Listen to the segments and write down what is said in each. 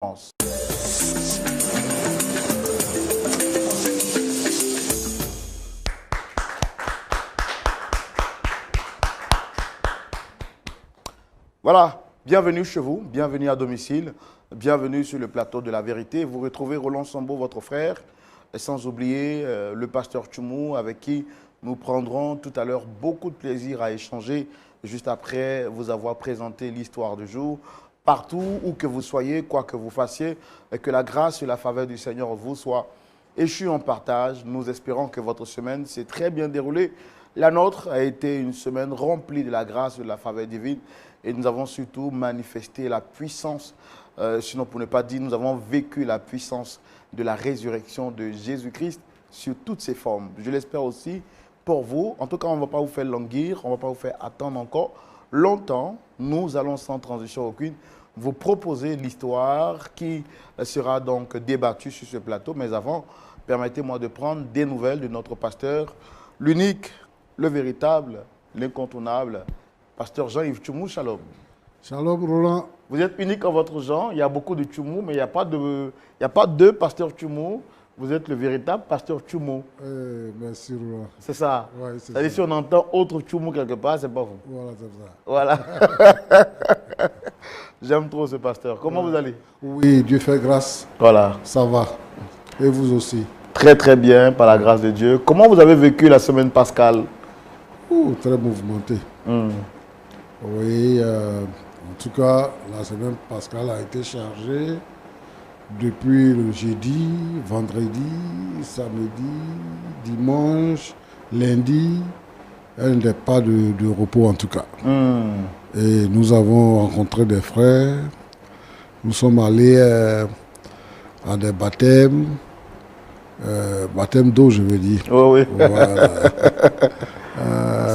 France. Voilà, bienvenue chez vous, bienvenue à domicile, bienvenue sur le plateau de la vérité. Vous retrouvez Roland Sambo, votre frère, et sans oublier le pasteur Tchoumou, avec qui nous prendrons tout à l'heure beaucoup de plaisir à échanger juste après vous avoir présenté l'histoire du jour. Partout où que vous soyez, quoi que vous fassiez, et que la grâce et la faveur du Seigneur vous soient échus en partage. Nous espérons que votre semaine s'est très bien déroulée. La nôtre a été une semaine remplie de la grâce et de la faveur divine. Et nous avons surtout manifesté la puissance, sinon pour ne pas dire, nous avons vécu la puissance de la résurrection de Jésus-Christ sur toutes ses formes. Je l'espère aussi pour vous. En tout cas, on ne va pas vous faire languir, on ne va pas vous faire attendre encore longtemps. Nous allons sans transition aucune vous proposer l'histoire qui sera donc débattue sur ce plateau. Mais avant, permettez-moi de prendre des nouvelles de notre pasteur, l'unique, le véritable, l'incontournable, pasteur Jean-Yves Tchoumou. Shalom. Shalom Roland. Vous êtes unique en votre genre. Il y a beaucoup de Tchoumou, mais il n'y a pas de pasteur Tchoumou. Vous êtes le véritable pasteur Tchoumou. Merci Roland. C'est ça. Ouais, c'est C'est-à-dire ça. si on entend autre Tchoumou quelque part, c'est pas vous. Voilà, c'est ça. Voilà. J'aime trop ce pasteur. Comment vous allez? Oui, Dieu fait grâce. Voilà. Ça va. Et vous aussi. Très très bien, par la grâce de Dieu. Comment vous avez vécu la semaine pascale? Très mouvementé. Oui, en tout cas, la semaine pascale a été chargée depuis le jeudi, vendredi, samedi, dimanche, lundi. Elle n'est pas de repos en tout cas. Et nous avons rencontré des frères. Nous sommes allés à des baptêmes. Baptême d'eau, je veux dire. Oui, oui. Voilà.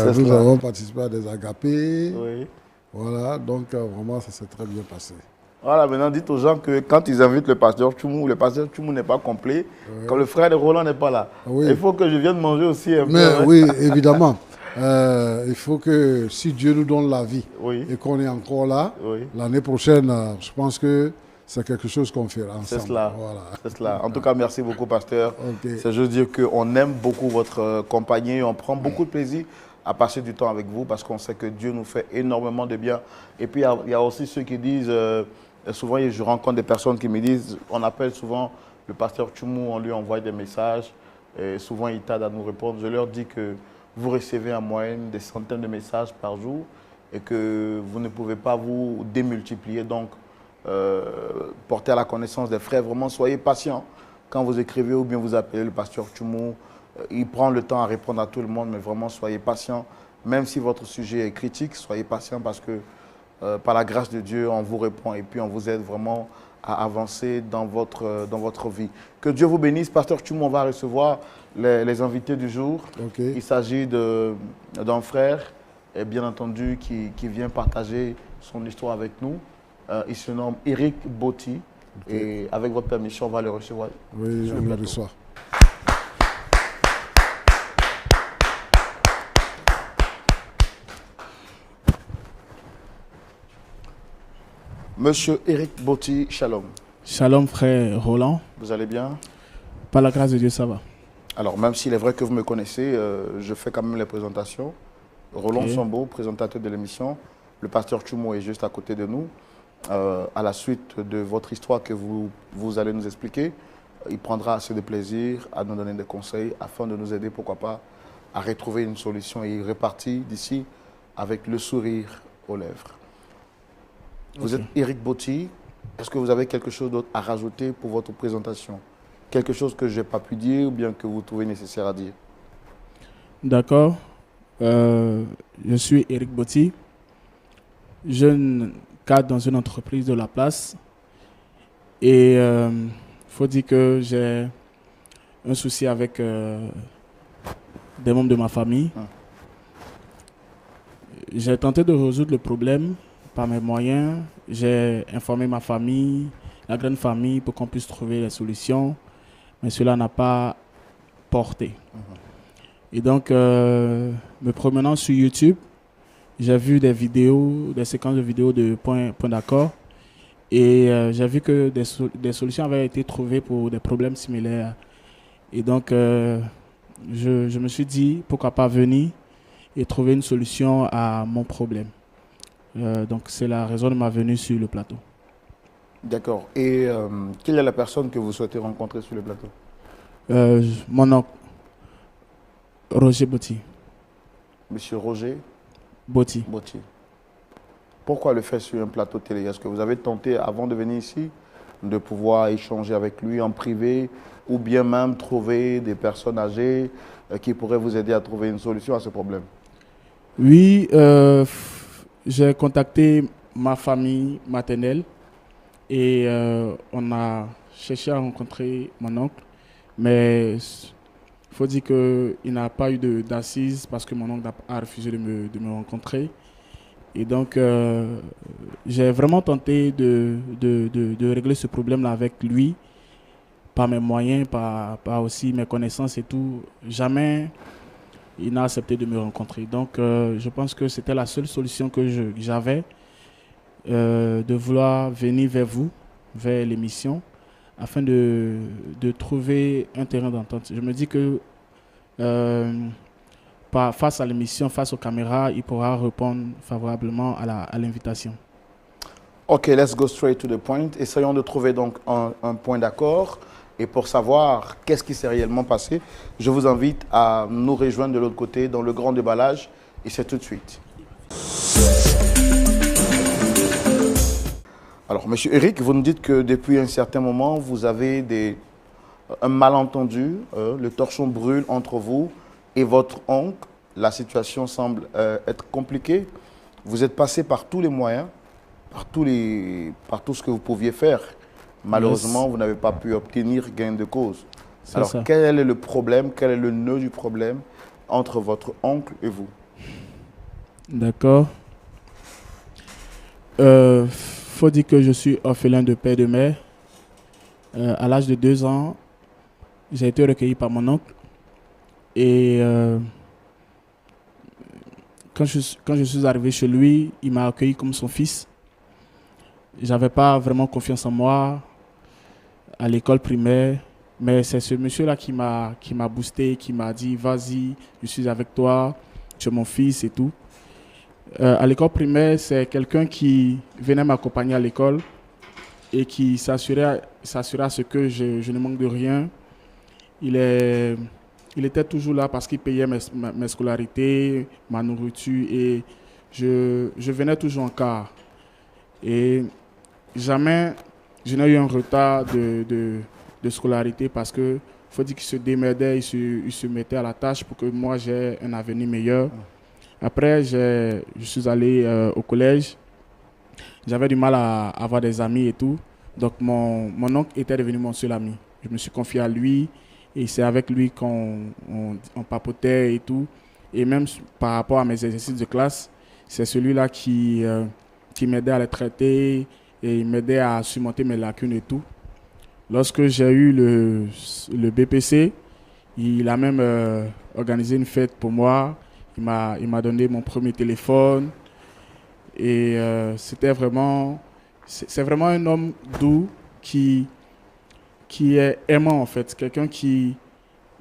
Nous cela. avons participé à des agapés. Oui. Voilà, donc vraiment, ça s'est très bien passé. Voilà, maintenant dites aux gens que quand ils invitent le pasteur Tchoumou n'est pas complet. Comme le frère de Roland n'est pas là. Oui. Il faut que je vienne manger aussi un peu. Mais hein. oui, évidemment. Il faut que si Dieu nous donne la vie Oui. et qu'on est encore là, Oui. l'année prochaine, je pense que c'est quelque chose qu'on fera ensemble. C'est cela. Voilà. C'est cela. En tout cas, merci beaucoup, pasteur. Ok. C'est juste dire qu'on aime beaucoup votre compagnie. On prend beaucoup de plaisir à passer du temps avec vous parce qu'on sait que Dieu nous fait énormément de bien. Et puis, il y a aussi ceux qui disent, souvent, je rencontre des personnes qui me disent, on appelle souvent le pasteur Tchoumou, on lui envoie des messages. Et souvent, il tarde à nous répondre. Je leur dis que vous recevez en moyenne des centaines de messages par jour et que vous ne pouvez pas vous démultiplier. Donc, porter à la connaissance des frères. Vraiment, soyez patients quand vous écrivez ou bien vous appelez le pasteur Tchoumou. Il prend le temps à répondre à tout le monde, mais vraiment, soyez patients. Même si votre sujet est critique, soyez patients parce que par la grâce de Dieu, on vous répond et puis on vous aide vraiment à avancer dans votre vie. Que Dieu vous bénisse. Pasteur Tchoumou, on va recevoir les invités du jour. Ok. Il s'agit d'un frère, et bien entendu, qui vient partager son histoire avec nous. Il se nomme Eric Botti. Et avec votre permission, on va le recevoir. Oui, sur le on le plateau. reçoit. Monsieur Eric Botti, shalom. Shalom frère Roland, Vous allez bien? par la grâce de Dieu ça va. Alors, même s'il est vrai que vous me connaissez, je fais quand même les présentations. Roland Ok. Sambo, présentateur de l'émission. Le pasteur Tchoumou est juste à côté de nous. À la suite de votre histoire que vous allez nous expliquer, il prendra assez de plaisir à nous donner des conseils afin de nous aider, pourquoi pas, à retrouver une solution et repartir d'ici avec le sourire aux lèvres. Vous Ok. êtes Eric Botti. Est-ce que vous avez quelque chose d'autre à rajouter pour votre présentation? Quelque chose que je n'ai pas pu dire ou bien que vous trouvez nécessaire à dire? D'accord. Je suis Eric Botti, jeune cadre dans une entreprise de la place. Et il faut dire que j'ai un souci avec des membres de ma famille. J'ai tenté de résoudre le problème par mes moyens. J'ai informé ma famille, la grande famille, pour qu'on puisse trouver les solutions. Mais cela n'a pas porté. Et donc, me promenant sur YouTube, j'ai vu des vidéos, des séquences de vidéos de Point d'accord. Et j'ai vu que des solutions avaient été trouvées pour des problèmes similaires. Et donc, je me suis dit, pourquoi pas venir et trouver une solution à mon problème. Donc, c'est la raison de ma venue sur le plateau. D'accord. Et quelle est la personne que vous souhaitez rencontrer sur le plateau? Mon oncle, Roger Botti. Monsieur Roger Botti. Botti. Pourquoi le faire sur un plateau télé? Est-ce que vous avez tenté, avant de venir ici, de pouvoir échanger avec lui en privé ou bien même trouver des personnes âgées qui pourraient vous aider à trouver une solution à ce problème? Oui, j'ai contacté ma famille maternelle et on a cherché à rencontrer mon oncle, mais il faut dire qu'il n'a pas eu d'assises parce que mon oncle a refusé de me rencontrer. Et donc, j'ai vraiment tenté de régler ce problème-là avec lui, par mes moyens, par aussi mes connaissances et tout. Jamais il n'a accepté de me rencontrer. Donc, je pense que c'était la seule solution que j'avais, de vouloir venir vers vous, vers l'émission, afin de trouver un terrain d'entente. Je me dis que face à l'émission, face aux caméras, il pourra répondre favorablement à l'invitation. Ok, let's go straight to the point. Essayons de trouver donc un point d'accord. Et pour savoir qu'est-ce qui s'est réellement passé, je vous invite à nous rejoindre de l'autre côté dans le grand déballage. Et c'est tout de suite. Alors, monsieur Eric, vous nous dites que depuis un certain moment, vous avez un malentendu. Le torchon brûle entre vous et votre oncle. La situation semble être compliquée. Vous êtes passé par tous les moyens, par tout ce que vous pouviez faire. Malheureusement, vous n'avez pas pu obtenir gain de cause. Alors, quel est le problème, quel est le nœud du problème entre votre oncle et vous? D'accord. Faut dire que je suis orphelin de père et de mère. À l'âge de 2 ans, j'ai été recueilli par mon oncle. Et quand je suis arrivé chez lui, il m'a accueilli comme son fils. J'avais pas vraiment confiance en moi à l'école primaire, mais c'est ce monsieur-là qui m'a boosté, qui m'a dit vas-y, je suis avec toi, tu es mon fils et tout. À l'école primaire, c'est quelqu'un qui venait m'accompagner à l'école et qui s'assurait à ce que je ne manque de rien. Il était toujours là parce qu'il payait mes scolarités, ma nourriture et je venais toujours en quart. Et jamais je n'ai eu un retard de scolarité parce que faut dire qu'il se démerdait, il se mettait à la tâche pour que moi j'ai un avenir meilleur. Après, je suis allé au collège. J'avais du mal à avoir des amis et tout. Donc mon oncle était devenu mon seul ami. Je me suis confié à lui et c'est avec lui qu'on papotait et tout. Et même par rapport à mes exercices de classe, c'est celui-là qui m'aidait à les traiter et il m'aidait à surmonter mes lacunes et tout. Lorsque j'ai eu le BPC, il a même organisé une fête pour moi. Il m'a donné mon premier téléphone. Et c'est vraiment un homme doux qui est aimant en fait. Quelqu'un qui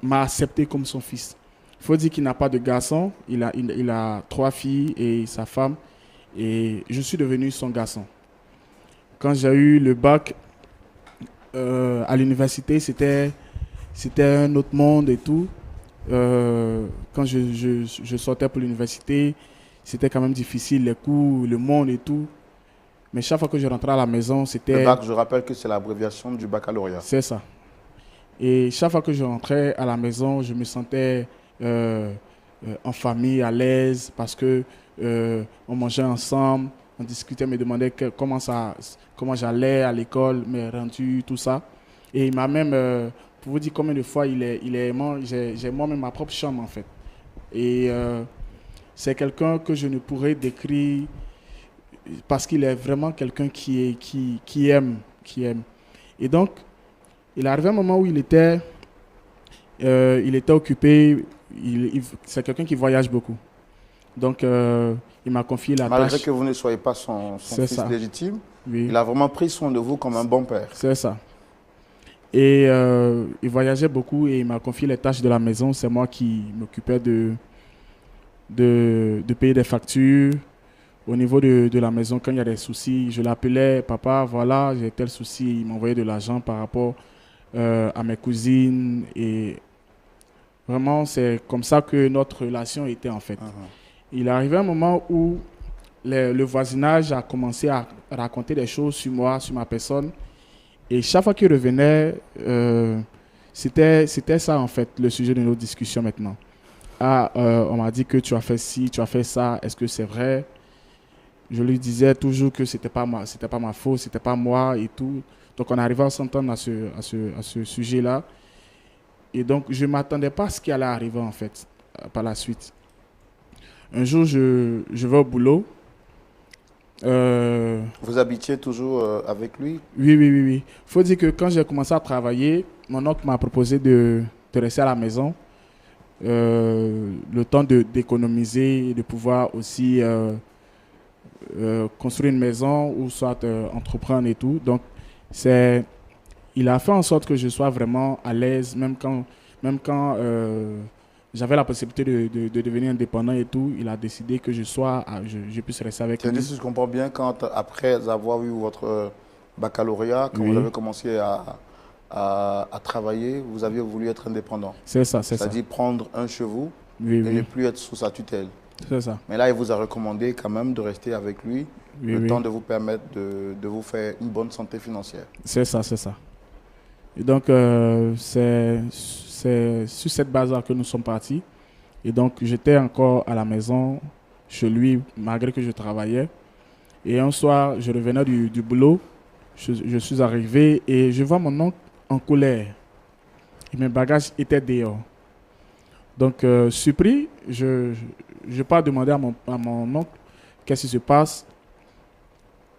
m'a accepté comme son fils. Il faut dire qu'il n'a pas de garçon. Il a 3 filles et sa femme. Et je suis devenu son garçon. Quand j'ai eu le bac à l'université, c'était un autre monde et tout. Quand je sortais pour l'université, c'était quand même difficile, les cours, le monde et tout. Mais chaque fois que je rentrais à la maison, c'était... Le bac, je rappelle que c'est l'abréviation du baccalauréat. C'est ça. Et chaque fois que je rentrais à la maison, je me sentais en famille, à l'aise, parce que on mangeait ensemble, on discutait, me demandait comment j'allais à l'école, mes rendus, tout ça. Et il m'a même, pour vous dire combien de fois il est aimant, j'ai moi-même ma propre chambre en fait. Et c'est quelqu'un que je ne pourrais décrire parce qu'il est vraiment quelqu'un qui aime. Et donc, il est arrivé un moment où il était occupé, c'est quelqu'un qui voyage beaucoup. Donc, il m'a confié la Malgré tâche. que vous ne soyez pas son C'est fils ça. légitime, Oui, il a vraiment pris soin de vous comme un bon père. c'est ça. Et il voyageait beaucoup et il m'a confié les tâches de la maison. C'est moi qui m'occupais de payer des factures. Au niveau de la maison, quand il y a des soucis, je l'appelais, papa, voilà, j'ai tel souci. Il m'envoyait de l'argent par rapport à mes cousines. Et vraiment, c'est comme ça que notre relation était en fait. Il est arrivé un moment où le voisinage a commencé à raconter des choses sur moi, sur ma personne. Et chaque fois qu'il revenait, c'était ça en fait, le sujet de nos discussions maintenant. Ah, on m'a dit que tu as fait ci, tu as fait ça, est-ce que c'est vrai? Je lui disais toujours que c'était pas ma faute, c'était pas moi et tout. Donc on arrivait à s'entendre à ce sujet-là. Et donc je ne m'attendais pas à ce qui allait arriver en fait, par la suite. Un jour, je vais au boulot. Vous habitiez toujours avec lui? Oui, oui, oui, oui. Il faut dire que quand j'ai commencé à travailler, mon oncle m'a proposé de rester à la maison, le temps d'économiser et de pouvoir aussi construire une maison ou soit entreprendre et tout. Donc, il a fait en sorte que je sois vraiment à l'aise, même quand j'avais la possibilité de devenir indépendant et tout. Il a décidé que je puisse rester avec lui. C'est-à-dire, si je comprends bien, quand après avoir eu votre baccalauréat, quand Oui. vous avez commencé à travailler, vous aviez voulu être indépendant. C'est ça, c'est ça. C'est-à-dire prendre un chez vous Oui, et ne oui, plus être sous sa tutelle. c'est ça. Mais là, il vous a recommandé quand même de rester avec lui, Oui, le oui. temps de vous permettre de vous faire une bonne santé financière. C'est ça, c'est ça. Et donc, c'est sur cette base-là que nous sommes partis. Et donc, j'étais encore à la maison, chez lui, malgré que je travaillais. Et un soir, je revenais du boulot. Je suis arrivé et je vois mon oncle en colère. Et mes bagages étaient dehors. Donc, surpris, je pars demander à mon oncle qu'est-ce qui se passe.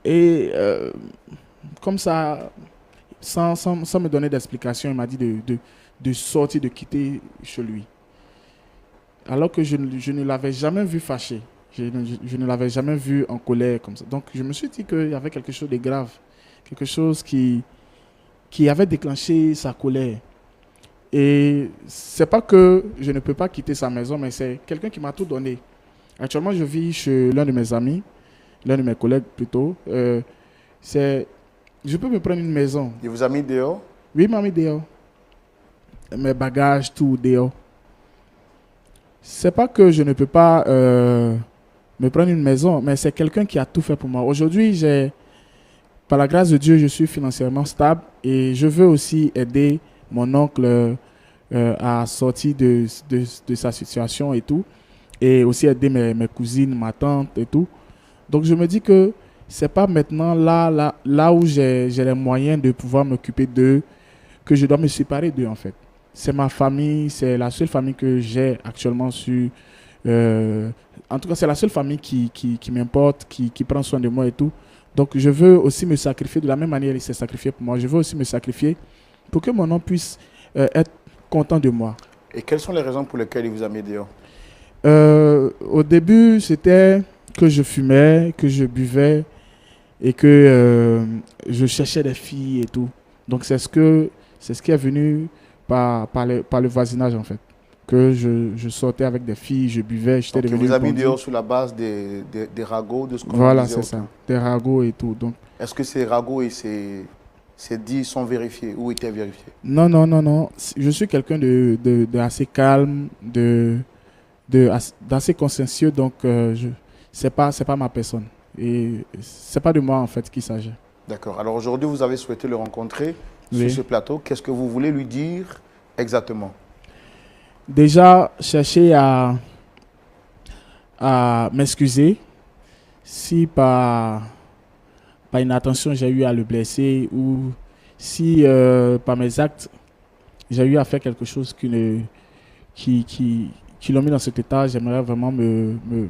Et comme ça, sans me donner d'explication, il m'a dit de sortir, de quitter chez lui. Alors que je ne l'avais jamais vu fâché. Je ne l'avais jamais vu en colère comme ça. Donc, je me suis dit qu'il y avait quelque chose de grave. Quelque chose qui avait déclenché sa colère. Et c'est pas que je ne peux pas quitter sa maison, mais c'est quelqu'un qui m'a tout donné. Actuellement, je vis chez l'un de mes amis, l'un de mes collègues plutôt. Je peux me prendre une maison. Il vous a mis dehors? Oui, il m'a mis dehors. Mes bagages, tout dehors. C'est pas que je ne peux pas me prendre une maison, mais c'est quelqu'un qui a tout fait pour moi. Aujourd'hui, par la grâce de Dieu, je suis financièrement stable et je veux aussi aider mon oncle à sortir de sa situation et tout, et aussi aider mes cousines, ma tante et tout. Donc je me dis que c'est pas maintenant là où j'ai les moyens de pouvoir m'occuper d'eux que je dois me séparer d'eux en fait. C'est ma famille, c'est la seule famille que j'ai actuellement sur... en tout cas, c'est la seule famille qui m'importe, qui prend soin de moi et tout. Donc, je veux aussi me sacrifier de la même manière qu'il s'est sacrifié pour moi. Je veux aussi me sacrifier pour que mon nom puisse être content de moi. Et quelles sont les raisons pour lesquelles il vous a mis dehors? Au début, c'était que je fumais, que je buvais et que je cherchais des filles et tout. Donc, c'est ce qui est venu par le voisinage en fait. Que je sortais avec des filles, je buvais, j'étais devenu vous avez mis bandit. dehors sur la base des ragots, de ce qu'on Voilà, disait c'est ça. autour. Des ragots et tout. Donc, Est-ce que ces ragots et ces dits sont vérifiés ou étaient vérifiés? non, non, non, non. Je suis quelqu'un de assez calme, d'assez consciencieux. Donc, c'est pas ma personne. Et c'est pas de moi en fait qu'il s'agit. D'accord. Alors aujourd'hui, vous avez souhaité le rencontrer Oui. sur ce plateau. Qu'est-ce que vous voulez lui dire exactement? Déjà, chercher à m'excuser si par inattention j'ai eu à le blesser ou si par mes actes j'ai eu à faire quelque chose qui l'ont mis dans cet état. J'aimerais vraiment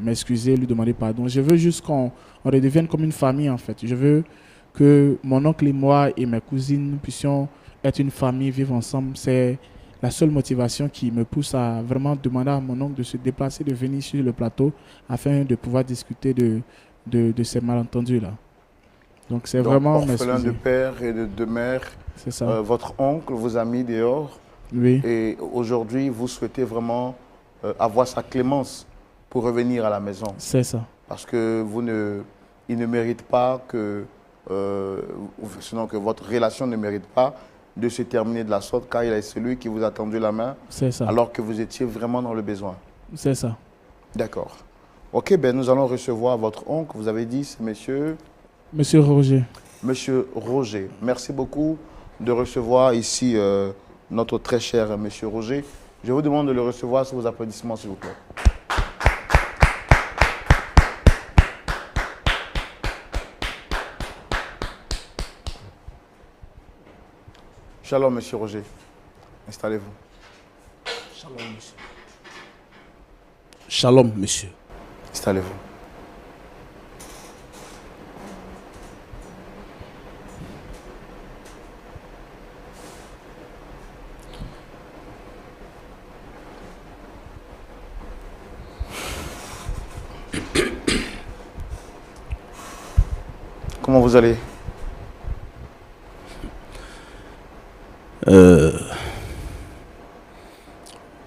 m'excuser, lui demander pardon. Je veux juste qu'on redevienne comme une famille en fait. Je veux que mon oncle et moi et mes cousines puissions être une famille, vivre ensemble. C'est la seule motivation qui me pousse à vraiment demander à mon oncle de se déplacer, de venir sur le plateau afin de pouvoir discuter de ces malentendus-là. Donc c'est Donc, vraiment orphelin de m'excuser. père et de mère, C'est ça. votre oncle vous a mis dehors Oui, et aujourd'hui, vous souhaitez vraiment avoir sa clémence pour revenir à la maison. c'est ça. Parce que il ne mérite pas sinon que votre relation ne mérite pas de se terminer de la sorte, car il est celui qui vous a tendu la main C'est ça. alors que vous étiez vraiment dans le besoin. C'est ça. D'accord. Ok, ben nous allons recevoir votre oncle. Vous avez dit, c'est Monsieur Roger. Monsieur Roger. Merci beaucoup de recevoir ici notre très cher Monsieur Roger. Je vous demande de le recevoir sous vos applaudissements, s'il vous plaît. Shalom, Monsieur Roger. Installez-vous. Shalom, monsieur. Shalom, monsieur. Installez-vous. Comment vous allez?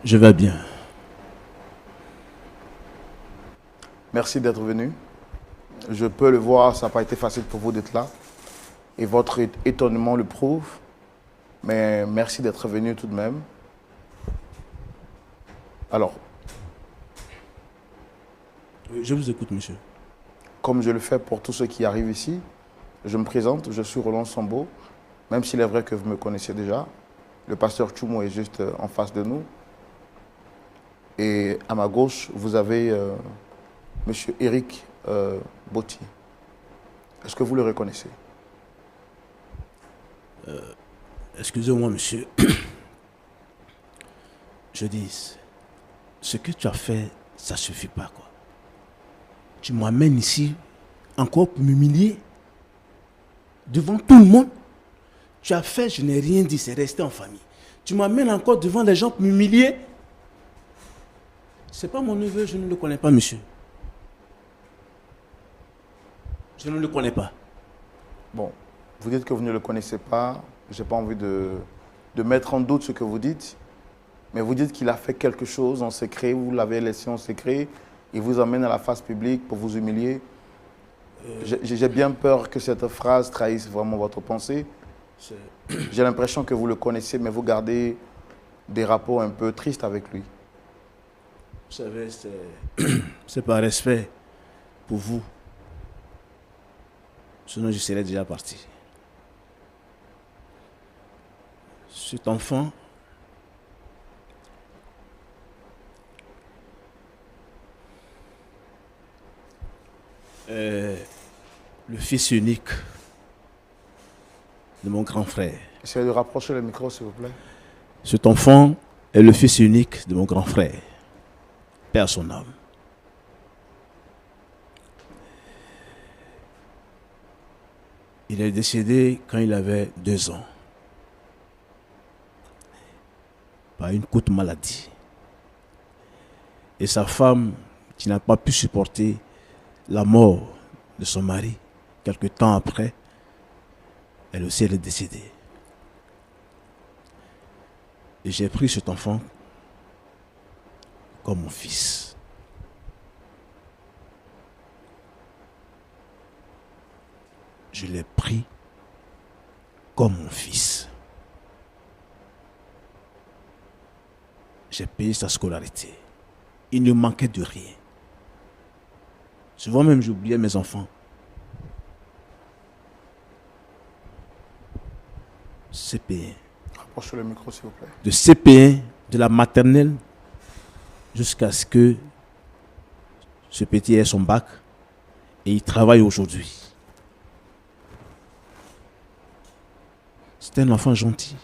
Je vais bien. Merci d'être venu. Je peux le voir, ça n'a pas été facile pour vous d'être là. Et votre étonnement le prouve. Mais merci d'être venu tout de même. Alors, Je vous écoute, monsieur. comme je le fais pour tous ceux qui arrivent ici, je me présente, je suis Roland Sambo. Même s'il est vrai que vous me connaissez déjà, le pasteur Tchoumo est juste en face de nous. Et à ma gauche, vous avez monsieur Eric Botti. Est-ce que vous le reconnaissez? Excusez-moi, monsieur. Je dis, ce que tu as fait, ça ne suffit pas, quoi. Tu m'amènes ici encore pour m'humilier devant tout le monde. Tu as fait, je n'ai rien dit, c'est resté en famille. Tu m'amènes encore devant les gens pour m'humilier. C'est pas mon neveu, je ne le connais pas, monsieur. Je ne le connais pas. Bon, vous dites que vous ne le connaissez pas. Je n'ai pas envie de mettre en doute ce que vous dites. Mais vous dites qu'il a fait quelque chose en secret, vous l'avez laissé en secret, il vous emmène à la face publique pour vous humilier. J'ai bien peur que cette phrase trahisse vraiment votre pensée. J'ai l'impression que vous le connaissez, mais vous gardez des rapports un peu tristes avec lui. Vous savez, c'est par respect pour vous. Sinon, je serais déjà parti. Cet enfant est le fils unique de mon grand frère. Essayez de rapprocher le micro, s'il vous plaît. Cet enfant est le fils unique de mon grand frère. Paix à son âme. Il est décédé quand il avait 2 ans. Par une courte maladie. Et sa femme, qui n'a pas pu supporter la mort de son mari, quelque temps après, elle aussi elle est décédée. Et j'ai pris cet enfant comme mon fils. Je l'ai pris comme mon fils. J'ai payé sa scolarité. Il ne manquait de rien. Souvent même j'oubliais mes enfants. CP1. Rapprochez le micro, s'il vous plaît. De CP1, de la maternelle, jusqu'à ce que ce petit ait son bac. Et il travaille aujourd'hui. C'est un enfant gentil.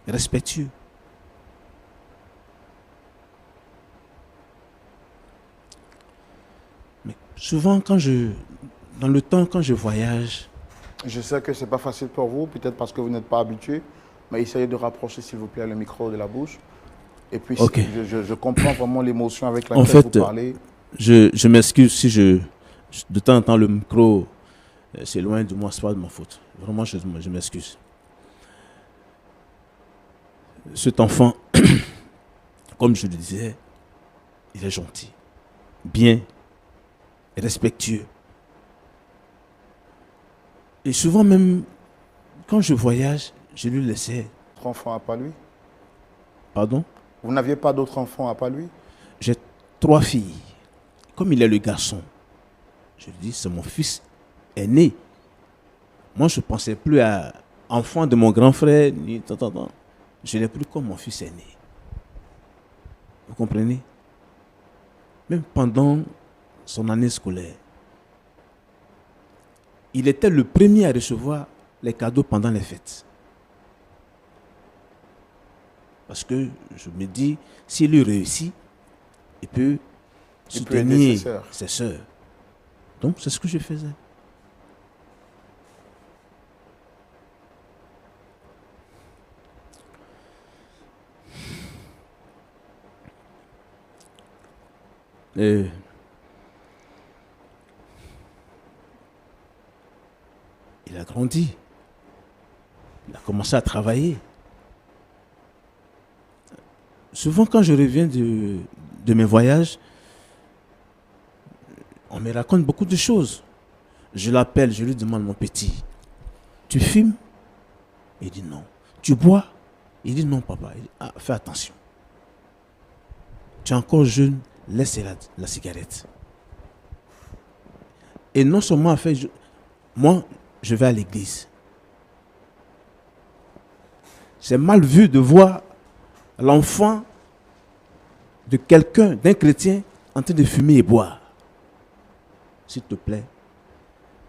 Respectueux. Mais souvent, dans le temps, quand je voyage, Je sais que ce n'est pas facile pour vous, peut-être parce que vous n'êtes pas habitué Mais essayez de rapprocher, s'il vous plaît, le micro de la bouche. Et puis, Ok. je comprends vraiment l'émotion avec En laquelle fait, vous parlez. je m'excuse si de temps en temps, le micro c'est loin de moi, c'est pas de ma faute. Vraiment, je m'excuse. Cet enfant, comme je le disais, il est gentil, bien, respectueux. Et souvent même, quand je voyage, je lui laissais... Votre enfant à part lui? Pardon? Vous n'aviez pas d'autres enfants à part lui? J'ai 3 filles. Comme il est le garçon, je lui dis, c'est mon fils aîné. Moi, je ne pensais plus à enfant de mon grand frère, ni tant. Je l'ai pris comme mon fils aîné. Vous comprenez? Même pendant son année scolaire, il était le premier à recevoir les cadeaux pendant les fêtes. Parce que je me dis, s'il réussit, il peut soutenir ses sœurs. Donc, c'est ce que je faisais. Et il a grandi. Il a commencé à travailler. Souvent, quand je reviens de mes voyages, on me raconte beaucoup de choses. Je l'appelle, je lui demande, mon petit, tu fumes? Il dit non. Tu bois? Il dit non, papa. Il dit, ah, fais attention. Tu es encore jeune, laisse la cigarette. Et non seulement moi, je vais à l'église. C'est mal vu de voir l'enfant de quelqu'un, d'un chrétien, en train de fumer et boire. S'il te plaît,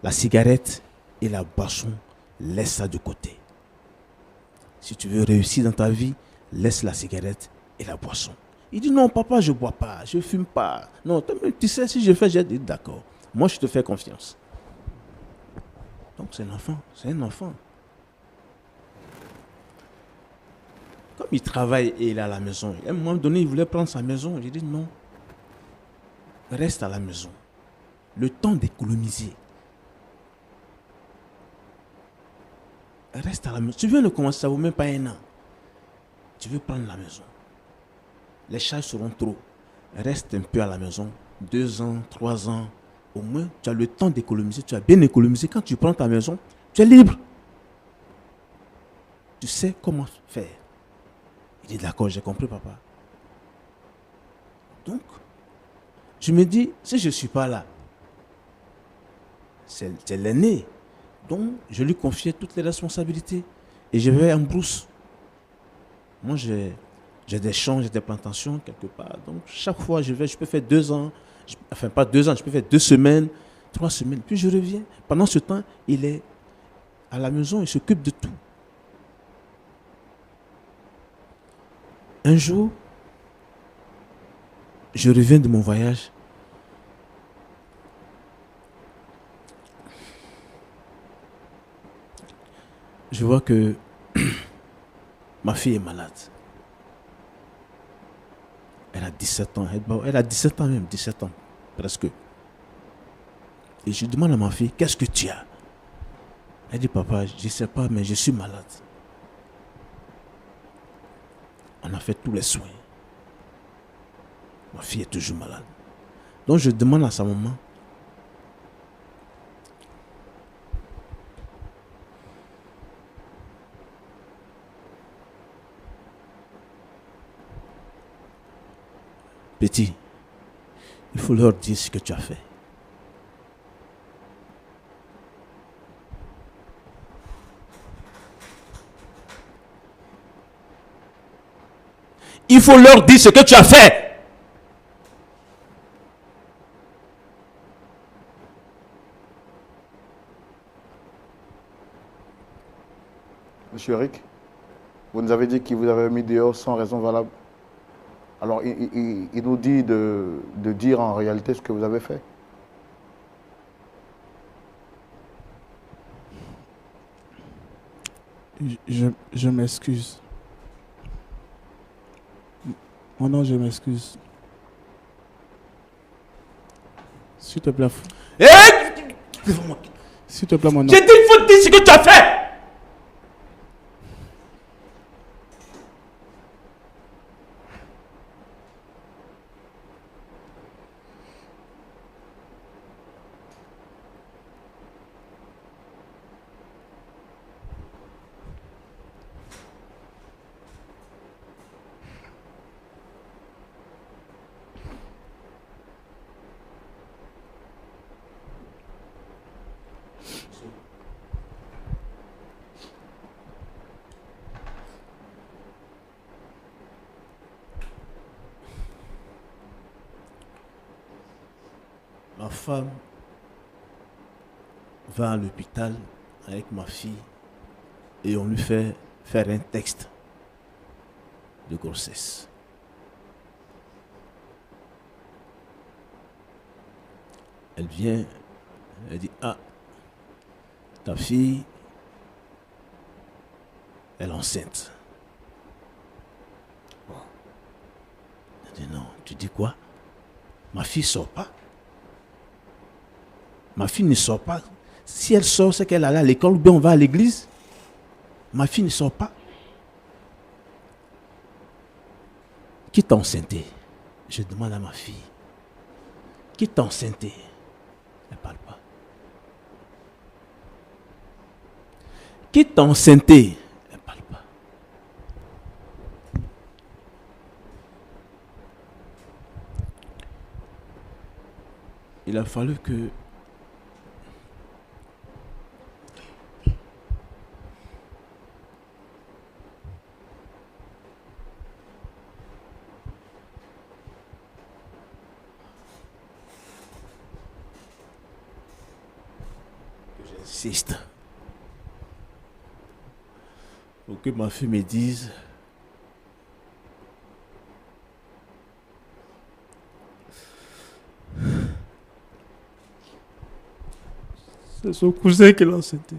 la cigarette et la boisson, laisse ça de côté. Si tu veux réussir dans ta vie, laisse la cigarette et la boisson. Il dit non, papa, je ne bois pas, je ne fume pas. Non, tu sais, si je fais, j'ai dit d'accord. Moi, je te fais confiance. Donc, c'est un enfant, c'est un enfant. Comme il travaille et il est à la maison, à un moment donné, il voulait prendre sa maison. J'ai dit non, reste à la maison. Le temps d'économiser. Reste à la maison. Tu viens de commencer, ça ne vaut même pas 1 an. Tu veux prendre la maison. Les charges seront trop. Reste un peu à la maison. 2 ans, 3 ans. Au moins, tu as le temps d'économiser. Tu as bien économisé. Quand tu prends ta maison, tu es libre. Tu sais comment faire. Il dit d'accord, j'ai compris, papa. Donc, je me dis, si je ne suis pas là, c'est l'aîné. Donc, je lui confiais toutes les responsabilités. Et je vais en brousse. Moi, j'ai des champs, j'ai des plantations quelque part. Donc, chaque fois, je peux faire 2 ans. Enfin, pas 2 ans, je peux faire 2 semaines, 3 semaines. Puis je reviens. Pendant ce temps, il est à la maison, il s'occupe de tout. Un jour, je reviens de mon voyage. Je vois que ma fille est malade. Elle a 17 ans. Elle a 17 ans même, 17 ans, presque. Et je demande à ma fille, qu'est-ce que tu as? Elle dit, papa, je ne sais pas, mais je suis malade. On a fait tous les soins. Ma fille est toujours malade. Donc je demande à sa maman, petit, il faut leur dire ce que tu as fait. Il faut leur dire ce que tu as fait. Monsieur Eric, vous nous avez dit qu'il vous avait mis dehors sans raison valable. Alors, il nous dit de dire en réalité ce que vous avez fait. Je m'excuse. Mon nom, je m'excuse. S'il te plaît. Hé! S'il te plaît, mon nom. J'ai dit, il faut dire ce que tu as fait. Ma femme va à l'hôpital avec ma fille et on lui fait faire un texte de grossesse. Elle vient, elle dit, ah, ta fille, elle est enceinte. Elle dit, non, tu dis quoi? Ma fille sort pas. Ma fille ne sort pas. Si elle sort, c'est qu'elle allait à l'école ou bien on va à l'église. Ma fille ne sort pas. Qui t'a enceinté? Je demande à ma fille. Qui t'a enceinté? Elle ne parle pas. Qui t'a enceinté? Elle ne parle pas. Il a fallu que j'insiste pour que ma fille me dise c'est son cousin qui l'a enceinté.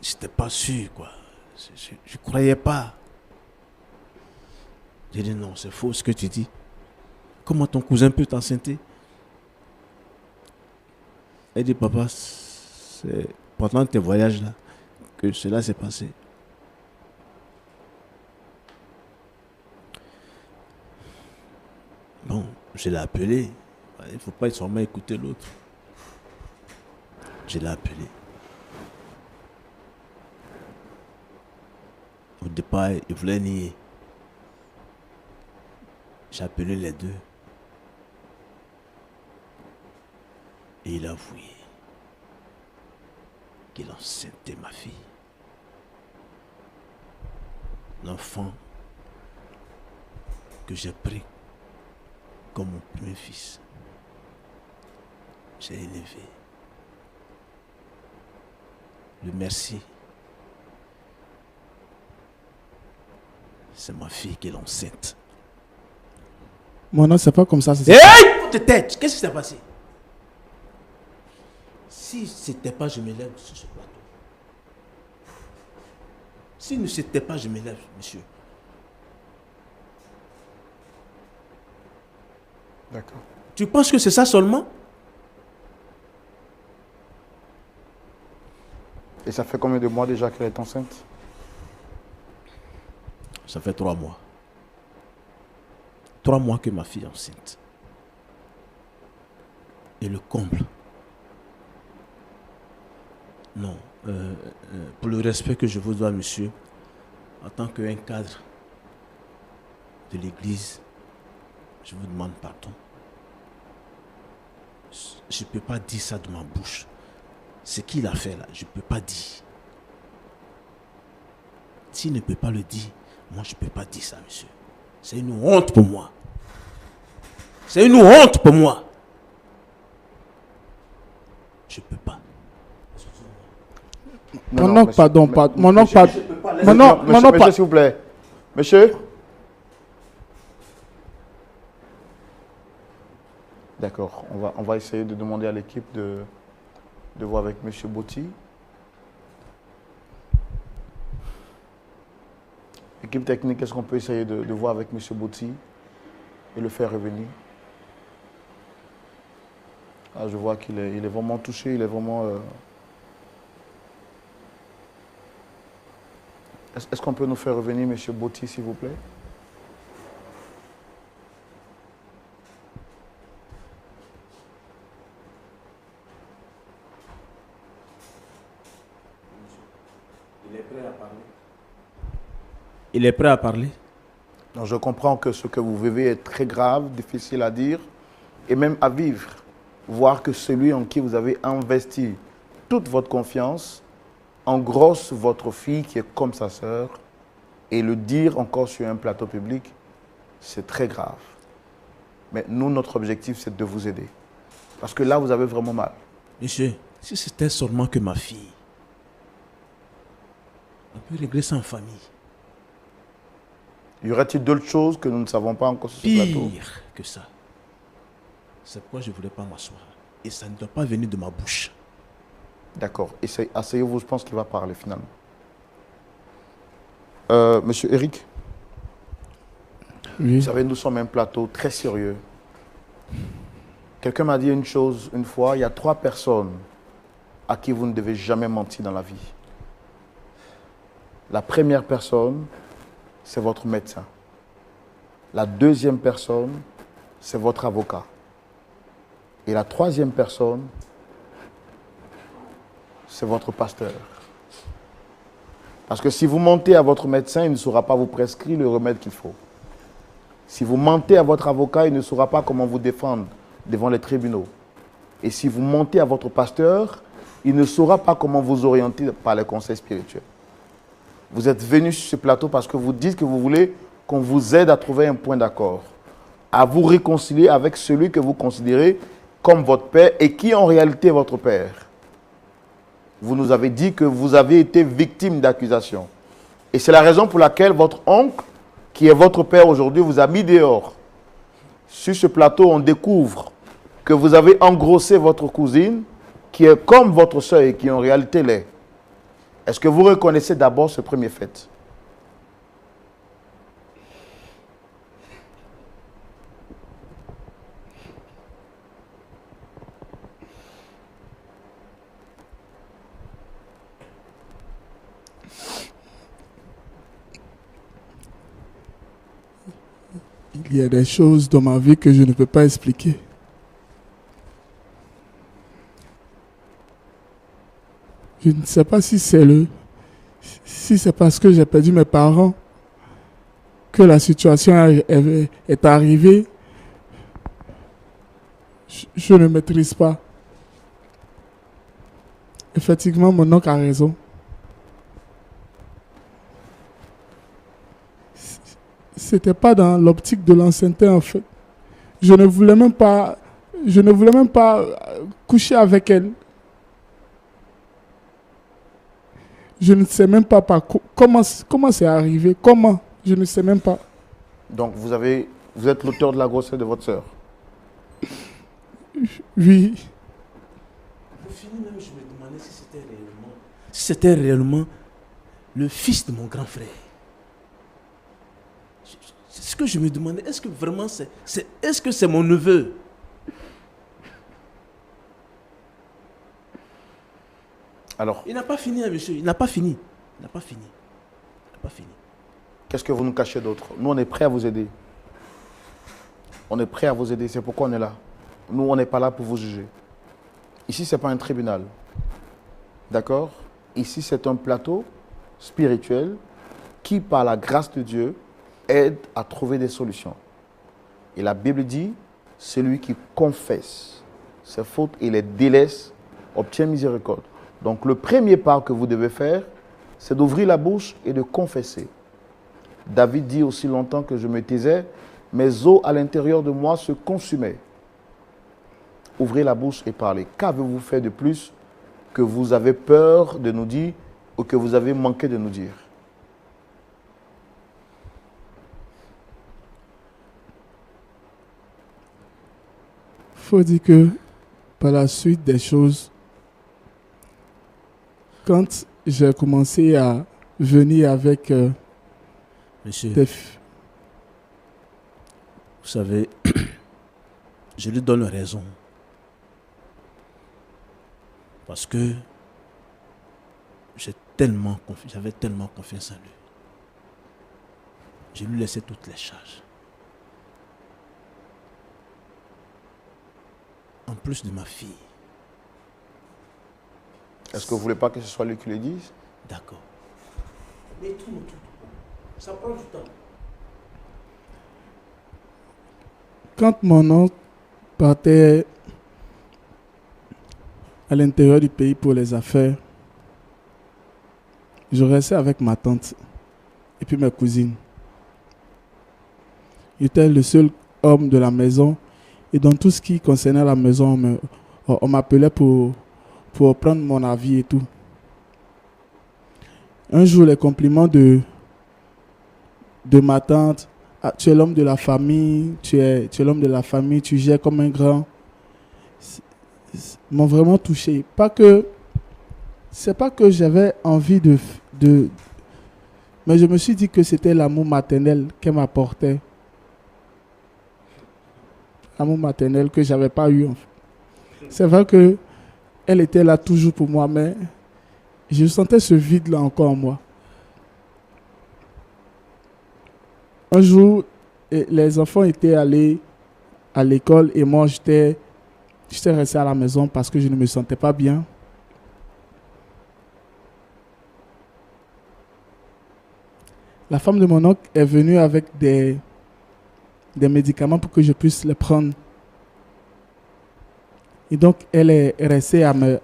J'étais pas sûr, quoi. Je croyais pas. J'ai dit non, c'est faux ce que tu dis. Comment ton cousin peut t'enceinte? Elle dit papa, c'est pendant tes voyages là que cela s'est passé. Bon, je l'ai appelé. Il ne faut pas seulement écouter l'autre. Je l'ai appelé. Au départ, il voulait nier. J'ai appelé les deux. Et il a avoué qu'il enceintait ma fille. L'enfant que j'ai pris comme mon premier fils. J'ai élevé. Le merci. C'est ma fille qui est enceinte. Mon nom, c'est pas comme ça. Hey! Tête, qu'est-ce qui s'est passé? Si c'était pas, je me lève sur ce plateau. Si ne c'était pas, je me lève, monsieur. D'accord. Tu penses que c'est ça seulement? Et ça fait combien de mois déjà qu'elle est enceinte? Ça fait 3 mois. 3 mois que ma fille est enceinte. Et le comble. Non. Pour le respect que je vous dois, monsieur, en tant qu'un cadre de l'église, je vous demande pardon. Je ne peux pas dire ça de ma bouche. Ce qu'il a fait là, je ne peux pas dire. S'il ne peut pas le dire, moi je ne peux pas dire ça, monsieur. C'est une honte pour moi. C'est une honte pour moi. Je ne peux pas. Mon oncle, pardon, mon oncle, pardon. Monsieur, s'il vous plaît. Monsieur. D'accord. On va essayer de demander à l'équipe de voir avec M. Botti. Équipe technique, est-ce qu'on peut essayer de voir avec M. Botti et le faire revenir? Ah, je vois qu'il est vraiment touché, il est vraiment... Est-ce qu'on peut nous faire revenir M. Botti, s'il vous plaît? Il est prêt à parler. Il est prêt à parler. Donc, je comprends que ce que vous vivez est très grave, difficile à dire et même à vivre. Voir que celui en qui vous avez investi toute votre confiance engrosse votre fille qui est comme sa sœur et le dire encore sur un plateau public, c'est très grave. Mais nous, notre objectif, c'est de vous aider. Parce que là, vous avez vraiment mal. Monsieur, si c'était seulement que ma fille, on peut régler ça en famille. Y aurait-il d'autres choses que nous ne savons pas encore sur ce plateau? Pire que ça. C'est pourquoi je ne voulais pas m'asseoir. Et ça ne doit pas venir de ma bouche. D'accord. Asseyez-vous, je pense qu'il va parler finalement. Monsieur Eric, Oui. vous savez, nous sommes un plateau très sérieux. Quelqu'un m'a dit une chose une fois, il y a 3 personnes à qui vous ne devez jamais mentir dans la vie. La première personne, c'est votre médecin. La deuxième personne, c'est votre avocat. Et la troisième personne, c'est votre pasteur. Parce que si vous mentez à votre médecin, il ne saura pas vous prescrire le remède qu'il faut. Si vous mentez à votre avocat, il ne saura pas comment vous défendre devant les tribunaux. Et si vous mentez à votre pasteur, il ne saura pas comment vous orienter par les conseils spirituels. Vous êtes venu sur ce plateau parce que vous dites que vous voulez qu'on vous aide à trouver un point d'accord, à vous réconcilier avec celui que vous considérez comme votre père et qui en réalité est votre père. Vous nous avez dit que vous avez été victime d'accusations. Et c'est la raison pour laquelle votre oncle, qui est votre père aujourd'hui, vous a mis dehors. Sur ce plateau, on découvre que vous avez engrossé votre cousine, qui est comme votre soeur et qui en réalité l'est. Est-ce que vous reconnaissez d'abord ce premier fait? Il y a des choses dans ma vie que je ne peux pas expliquer. Je ne sais pas si c'est parce que j'ai perdu mes parents que la situation est arrivée. Je ne maîtrise pas. Effectivement, mon oncle a raison. C'était pas dans l'optique de l'ancienneté en fait. Je ne voulais même pas coucher avec elle. Je ne sais même pas comment c'est arrivé. Comment? Je ne sais même pas. Donc vous êtes l'auteur de la grossesse de votre sœur. Oui. Au final, même, je me demandais si c'était réellement le fils de mon grand frère. C'est ce que je me demandais. Est-ce que vraiment est-ce que c'est mon neveu? Alors, Il n'a pas fini, hein, monsieur. Il n'a pas fini. Il n'a pas fini. Il n'a pas fini. qu'est-ce que vous nous cachez d'autre? Nous, on est prêts à vous aider. On est prêts à vous aider. C'est pourquoi on est là. Nous, on n'est pas là pour vous juger. Ici, ce n'est pas un tribunal. D'accord? Ici, c'est un plateau spirituel qui, par la grâce de Dieu, aide à trouver des solutions. Et la Bible dit, celui qui confesse ses fautes et les délaisse obtient miséricorde. Donc le premier pas que vous devez faire, c'est d'ouvrir la bouche et de confesser. David dit aussi longtemps que je me taisais, mes os à l'intérieur de moi se consumaient. Ouvrez la bouche et parlez. Qu'avez-vous fait de plus que vous avez peur de nous dire ou que vous avez manqué de nous dire? faut dire que par la suite des choses, quand j'ai commencé à venir avec Monsieur, des... vous savez, je lui donne raison. Parce que j'avais tellement confiance en lui. Je lui laissais toutes les charges. En plus de ma fille. Est-ce que vous ne voulez pas que ce soit lui qui le dise? D'accord. Mais tout. Ça prend du temps. Quand mon oncle partait à l'intérieur du pays pour les affaires, je restais avec ma tante et puis mes cousines. J'étais le seul homme de la maison et dans tout ce qui concernait la maison, on m'appelait pour prendre mon avis et tout. Un jour, les compliments de ma tante, « Ah, tu es l'homme de la famille, tu es l'homme de la famille, tu gères comme un grand », m'ont vraiment touché. C'est pas que j'avais envie mais je me suis dit que c'était l'amour maternel qu'elle m'apportait. L'amour maternel que j'avais pas eu. En fait. C'est vrai que elle était là toujours pour moi, mais je sentais ce vide-là encore en moi. Un jour, les enfants étaient allés à l'école et moi, j'étais resté à la maison parce que je ne me sentais pas bien. La femme de mon oncle est venue avec des médicaments pour que je puisse les prendre. Et donc, elle est restée à mes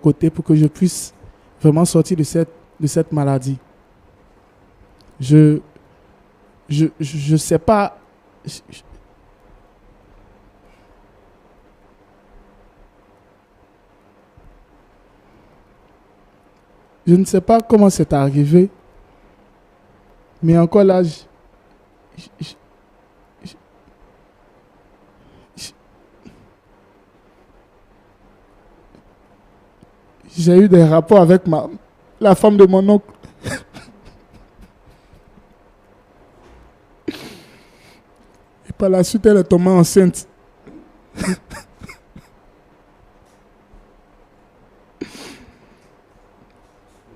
côtés pour que je puisse vraiment sortir de cette maladie. Je sais pas. Je ne sais pas comment c'est arrivé, mais encore là, j'ai eu des rapports avec la femme de mon oncle. Et par la suite, elle est tombée enceinte.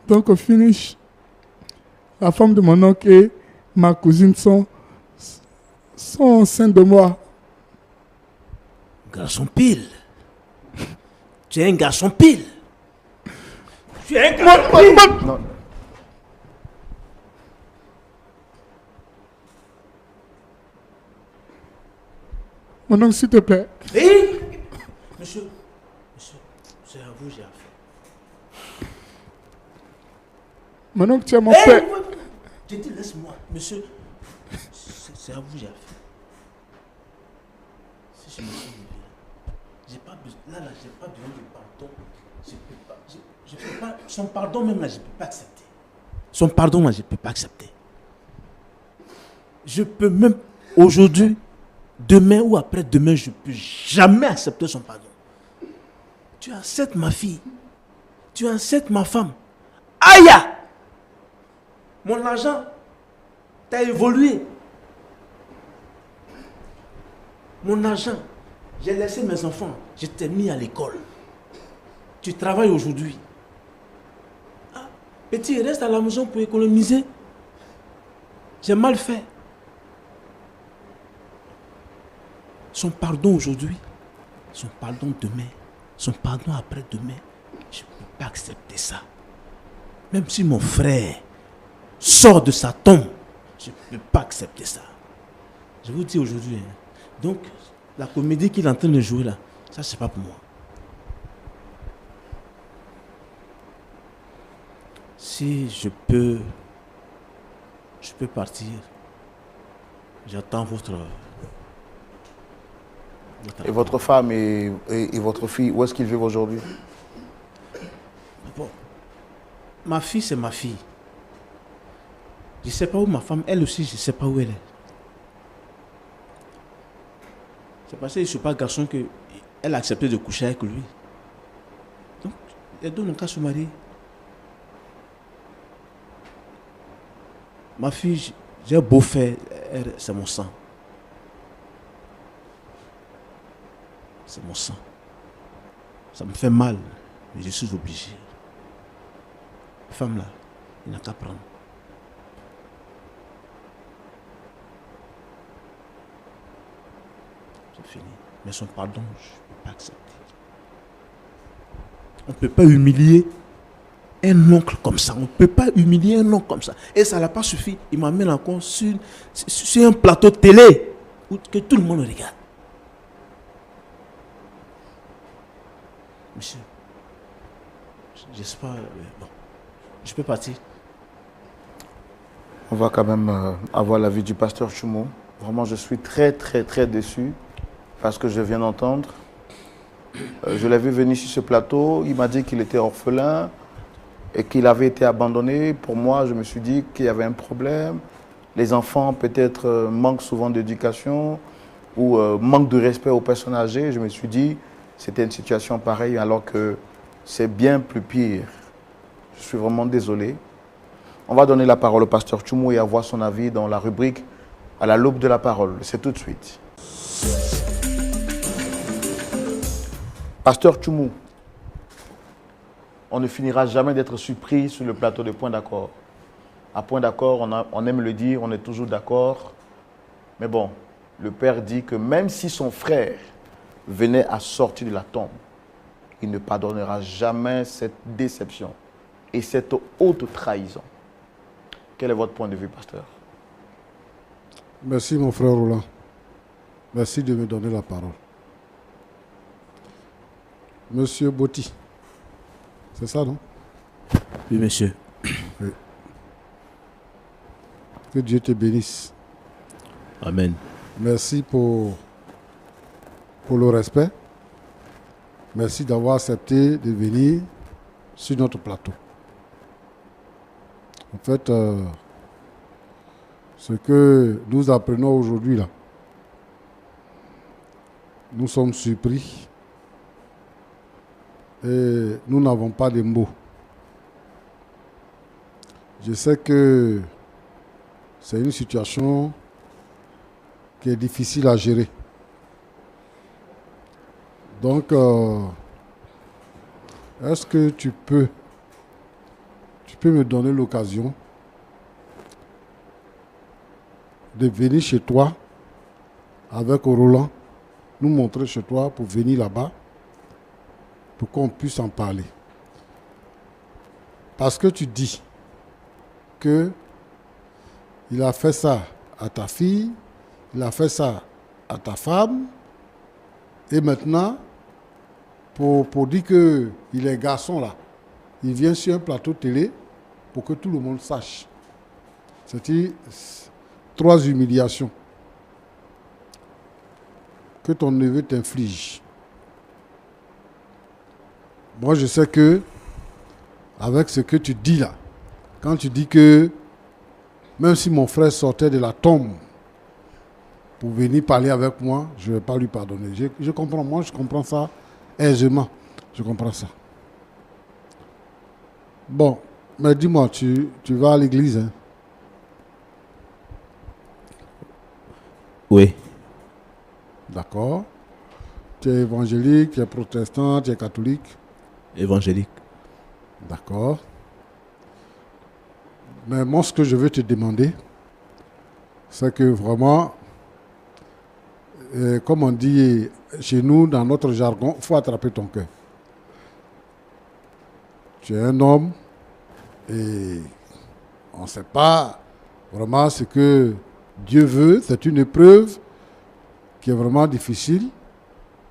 Donc au finish, la femme de mon oncle et ma cousine sont enceintes de moi. Garçon pile. Tu es un garçon pile. Tu es un garçon pile. Non. Mon oncle, s'il te plaît. Hey! Monsieur, c'est à vous j'ai affaire. Mon oncle, tu es mon Hey! père. Je dis laisse-moi, monsieur. C'est à vous j'ai affaire. Si je me suis levé, j'ai pas besoin, j'ai pas besoin de pardon. Je peux pas, son pardon même là, je peux pas accepter. Son pardon là, je peux pas accepter. Je peux même aujourd'hui, demain ou après-demain, je peux jamais accepter son pardon. Tu acceptes ma fille. Tu acceptes ma femme. Aïe! Mon argent, t'as évolué. Mon argent, j'ai laissé mes enfants, je t'ai mis à l'école. Tu travailles aujourd'hui. Ah, petit, reste à la maison pour économiser. J'ai mal fait. Son pardon aujourd'hui, son pardon demain, son pardon après-demain, je ne peux pas accepter ça. Même si mon frère sort de sa tombe, je ne peux pas accepter ça. Je vous dis aujourd'hui, hein. Donc, la comédie qu'il est en train de jouer là, ça c'est pas pour moi. Si je peux partir. J'attends votre... Et votre femme et votre fille, où est-ce qu'ils vivent aujourd'hui? Bon, ma fille, c'est ma fille. Je ne sais pas où ma femme, elle aussi, je ne sais pas où elle est. C'est parce que je ne suis pas garçon que elle a accepté de coucher avec lui. Donc, les deux n'ont qu'à se marier. Ma fille, j'ai beau faire, c'est mon sang. C'est mon sang. Ça me fait mal, mais je suis obligé. Femme là, il n'a qu'à prendre. C'est fini. Mais son pardon, je ne peux pas accepter. On ne peut pas humilier un oncle comme ça. On ne peut pas humilier un oncle comme ça. Et ça n'a pas suffi. Il m'amène encore sur un plateau de télé où que tout le monde regarde. Monsieur, j'espère... Bon, je peux partir. On va quand même avoir l'avis du pasteur Tchoumou. Vraiment, je suis très, très, très déçu parce que je viens d'entendre. Je l'ai vu venir sur ce plateau. Il m'a dit qu'il était orphelin et qu'il avait été abandonné. Pour moi, je me suis dit qu'il y avait un problème. Les enfants, peut-être, manquent souvent d'éducation ou manquent de respect aux personnes âgées. Je me suis dit c'était une situation pareille alors que c'est bien plus pire. Je suis vraiment désolé. On va donner la parole au pasteur Tchoumou et avoir son avis dans la rubrique à la loupe de la parole. C'est tout de suite. Pasteur Tchoumou, on ne finira jamais d'être surpris sur le plateau de Point d'accord. À Point d'accord, on aime le dire, on est toujours d'accord. Mais bon, le Père dit que même si son frère venait à sortir de la tombe, il ne pardonnera jamais cette déception et cette haute trahison. Quel est votre point de vue, pasteur? Merci, mon frère Roland. Merci de me donner la parole. Monsieur Botti, c'est ça, non? Oui, monsieur. Oui. Que Dieu te bénisse. Amen. Merci pour le respect. Merci d'avoir accepté de venir sur notre plateau. En fait, ce que nous apprenons aujourd'hui, là, nous sommes surpris et nous n'avons pas de mots. Je sais que c'est une situation qui est difficile à gérer. Donc, est-ce que tu peux me donner l'occasion de venir chez toi avec Roland, nous montrer chez toi pour venir là-bas, pour qu'on puisse en parler. Parce que tu dis que il a fait ça à ta fille, il a fait ça à ta femme, et maintenant, pour dire qu'il est garçon là, il vient sur un plateau télé pour que tout le monde sache. C'est-à-dire 3 humiliations que ton neveu t'inflige. Moi, je sais que, avec ce que tu dis là, quand tu dis que même si mon frère sortait de la tombe pour venir parler avec moi, je ne vais pas lui pardonner. Je comprends, moi je comprends ça aisément. Je comprends ça. Bon, mais dis-moi, tu vas à l'église, hein? Oui. D'accord. Tu es évangélique, tu es protestant, tu es catholique? Évangélique. D'accord. Mais moi, ce que je veux te demander, c'est que vraiment, comme on dit chez nous, dans notre jargon, il faut attraper ton cœur. Tu es un homme et on ne sait pas vraiment ce que Dieu veut. C'est une épreuve qui est vraiment difficile.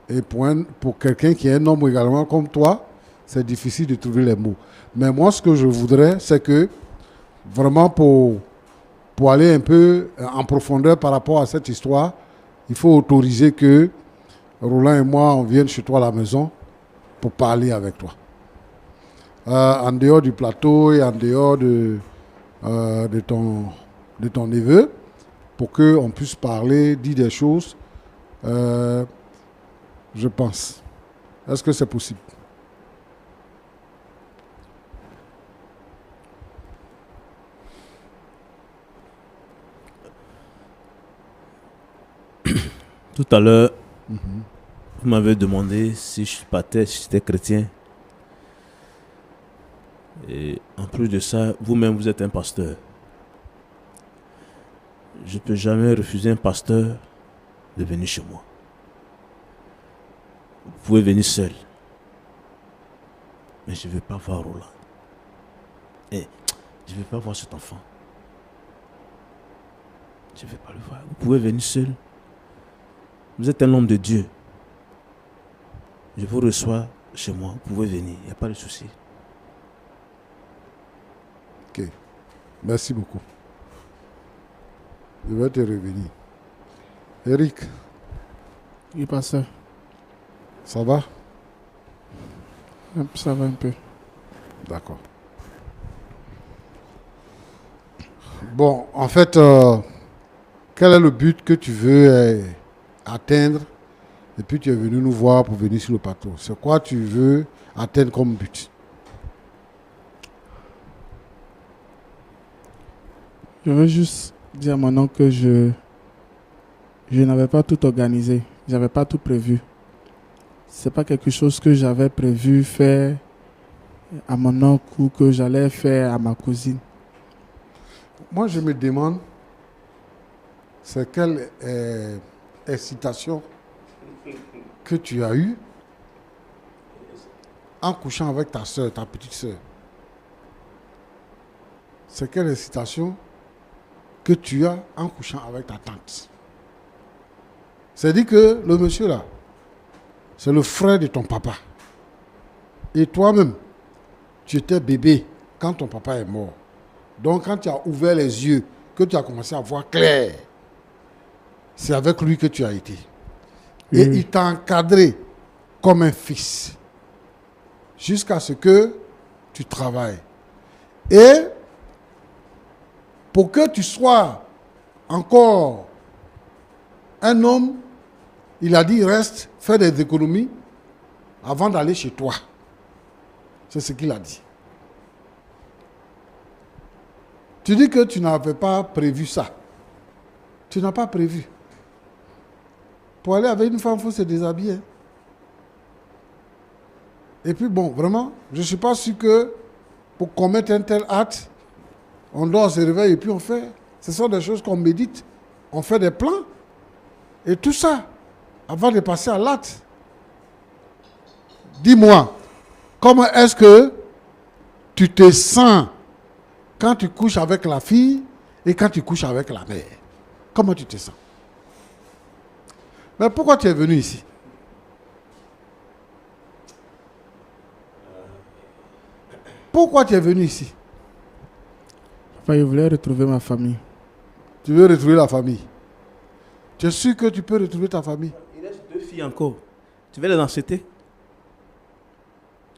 Et pour quelqu'un qui est un homme également comme toi, c'est difficile de trouver les mots. Mais moi, ce que je voudrais, c'est que vraiment pour aller un peu en profondeur par rapport à cette histoire, il faut autoriser que Roland et moi, on vienne chez toi à la maison pour parler avec toi. En dehors du plateau et en dehors de ton neveu, pour qu'on puisse parler, dire des choses Je pense. Est-ce que c'est possible? Tout à l'heure, vous m'avez demandé si je partais, si j'étais chrétien. Et en plus de ça, vous-même, vous êtes un pasteur. Je ne peux jamais refuser un pasteur de venir chez moi. Vous pouvez venir seul. Mais je ne veux pas voir Roland. Et je ne veux pas voir cet enfant. Je ne vais pas le voir. Vous pouvez venir seul. Vous êtes un homme de Dieu. Je vous reçois chez moi. Vous pouvez venir. Il n'y a pas de souci. Ok. Merci beaucoup. Je vais te revenir. Eric, Oui, pasteur. ça va? Ça va un peu. D'accord. Bon, en fait, quel est le but que tu veux atteindre? Et puis tu es venu nous voir pour venir sur le plateau. C'est quoi tu veux atteindre comme but? Je veux juste dire maintenant que je n'avais pas tout organisé. Je n'avais pas tout prévu. Ce n'est pas quelque chose que j'avais prévu faire à mon oncle ou que j'allais faire à ma cousine. Moi, je me demande, c'est quelle excitation que tu as eue en couchant avec ta soeur, ta petite soeur. C'est quelle excitation que tu as en couchant avec ta tante. C'est-à-dire que le monsieur là, c'est le frère de ton papa. Et toi-même, tu étais bébé quand ton papa est mort. Donc quand tu as ouvert les yeux, que tu as commencé à voir clair, c'est avec lui que tu as été. Et il t'a encadré comme un fils. Jusqu'à ce que tu travailles. Et pour que tu sois encore un homme, il a dit reste, fais des économies avant d'aller chez toi. C'est ce qu'il a dit. Tu dis que tu n'avais pas prévu ça. Tu n'as pas prévu. Pour aller avec une femme, il faut se déshabiller. Et puis bon, vraiment, je ne suis pas sûr que pour commettre un tel acte, on doit se réveiller et puis on fait. Ce sont des choses qu'on médite. On fait des plans. Et tout ça, avant de passer à l'acte. Dis-moi, comment est-ce que tu te sens quand tu couches avec la fille et quand tu couches avec la mère? Comment tu te sens? Mais pourquoi tu es venu ici? Pourquoi tu es venu ici? Enfin, je voulais retrouver ma famille. Tu veux retrouver la famille? Tu es sûr que tu peux retrouver ta famille? Il reste 2 filles encore. Tu veux les enceter?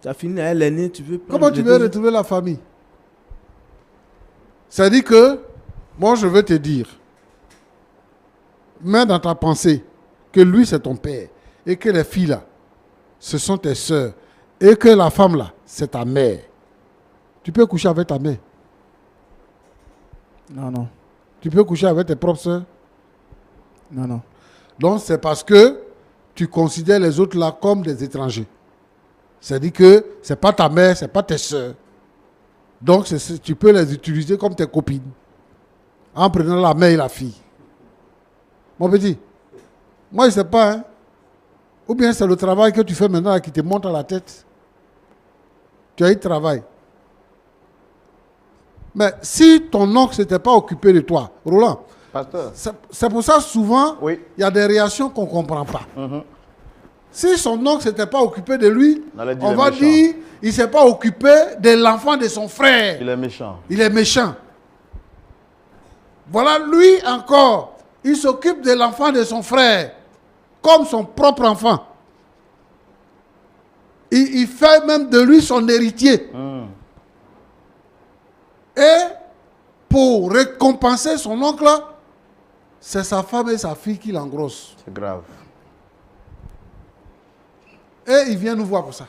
Tu as fini avec l'aînée, tu veux... Comment tu veux retrouver la famille? C'est-à-dire que, moi je veux te dire, mets dans ta pensée que lui c'est ton père et que les filles là, ce sont tes soeurs et que la femme là, c'est ta mère. Tu peux coucher avec ta mère? Non, non. Tu peux coucher avec tes propres soeurs? Non, non. Donc c'est parce que tu considères les autres là comme des étrangers. C'est-à-dire que ce n'est pas ta mère, ce n'est pas tes soeurs. Donc tu peux les utiliser comme tes copines. En prenant la mère et la fille. Mon petit, moi je ne sais pas. Hein? Ou bien c'est le travail que tu fais maintenant qui te monte à la tête. Tu as eu travail. Mais si ton oncle ne s'était pas occupé de toi, Roland, Pasteur. C'est pour ça souvent, Oui. il y a des réactions qu'on ne comprend pas. Si son oncle ne s'était pas occupé de lui, on va dire il ne s'est pas occupé de l'enfant de son frère. Il est méchant. Il est méchant. Voilà, lui encore, il s'occupe de l'enfant de son frère, comme son propre enfant. Il fait même de lui son héritier. Et pour récompenser son oncle, c'est sa femme et sa fille qui l'engrossent. C'est grave. Et il vient nous voir pour ça.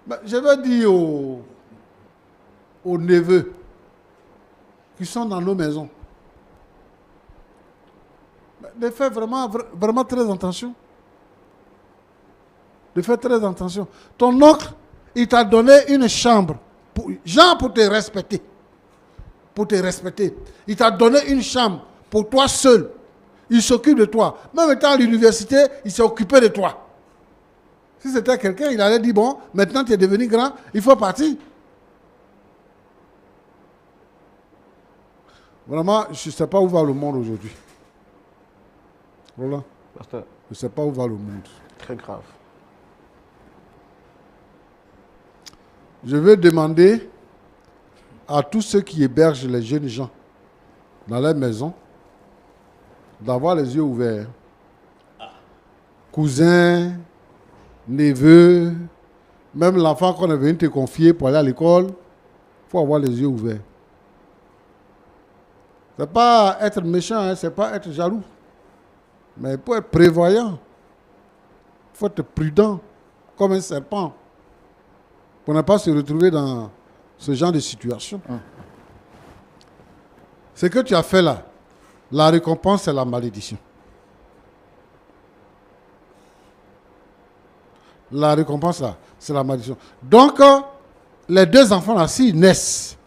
Ben, je vais dire aux neveux qui sont dans nos maisons de faire vraiment très attention. De faire très attention. Ton oncle, il t'a donné une chambre, pour te respecter. Pour te respecter. Il t'a donné une chambre pour toi seul. Il s'occupe de toi. Même étant à l'université, il s'est occupé de toi. Si c'était quelqu'un, il allait dire, bon, maintenant tu es devenu grand, il faut partir. Vraiment, je ne sais pas où va le monde aujourd'hui. Voilà. Pasteur, Je ne sais pas où va le monde. très grave. Je veux demander à tous ceux qui hébergent les jeunes gens dans leur maison d'avoir les yeux ouverts. Cousins, neveux, même l'enfant qu'on est venu te confier pour aller à l'école, il faut avoir les yeux ouverts. Ce n'est pas être méchant, hein, ce n'est pas être jaloux. Mais il faut être prévoyant. Il faut être prudent, comme un serpent, pour ne pas se retrouver dans ce genre de situation. Ce que tu as fait là, la récompense, c'est la malédiction. La récompense là, c'est la malédiction. Donc, les deux enfants là, s'ils naissent,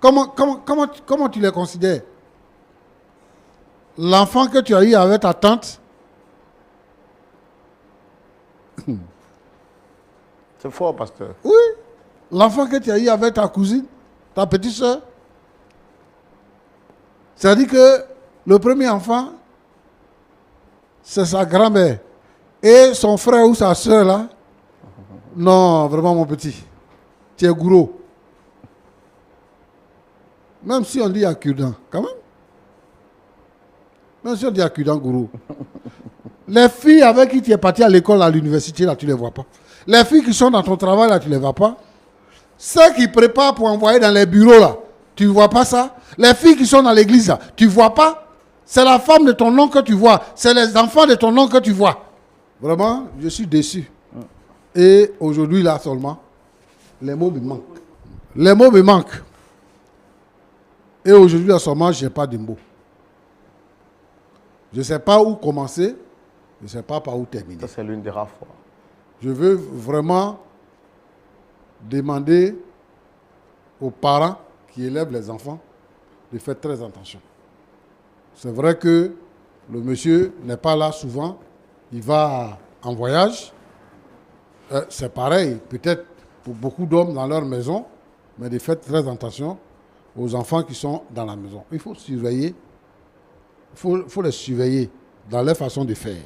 comment tu les considères? L'enfant que tu as eu avec ta tante, c'est fort, pasteur. oui. L'enfant que tu as eu avec ta cousine, ta petite soeur, c'est-à-dire que le premier enfant, c'est sa grand-mère. Et son frère ou sa soeur là, non, vraiment mon petit, tu es gros. Même si on dit Akudan, quand même. Même si on dit Akudan, gros. Les filles avec qui tu es parti à l'école, à l'université, là, tu ne les vois pas. Les filles qui sont dans ton travail, là, tu ne les vois pas. Ceux qui préparent pour envoyer dans les bureaux, là, tu ne vois pas ça. Les filles qui sont dans l'église, là, tu ne vois pas. C'est la femme de ton oncle que tu vois. C'est les enfants de ton oncle que tu vois. Vraiment, je suis déçu. Et aujourd'hui, là seulement, les mots me manquent. Les mots me manquent. Et aujourd'hui, là seulement, je n'ai pas de mots. Je ne sais pas où commencer. Je ne sais pas par où terminer. Ça, c'est l'une des rares fois. Je veux vraiment demander aux parents qui élèvent les enfants de faire très attention. C'est vrai que le monsieur n'est pas là souvent, il va en voyage. C'est pareil, peut-être pour beaucoup d'hommes dans leur maison, mais de faire très attention aux enfants qui sont dans la maison. Il faut surveiller, il faut les surveiller dans leur façon de faire.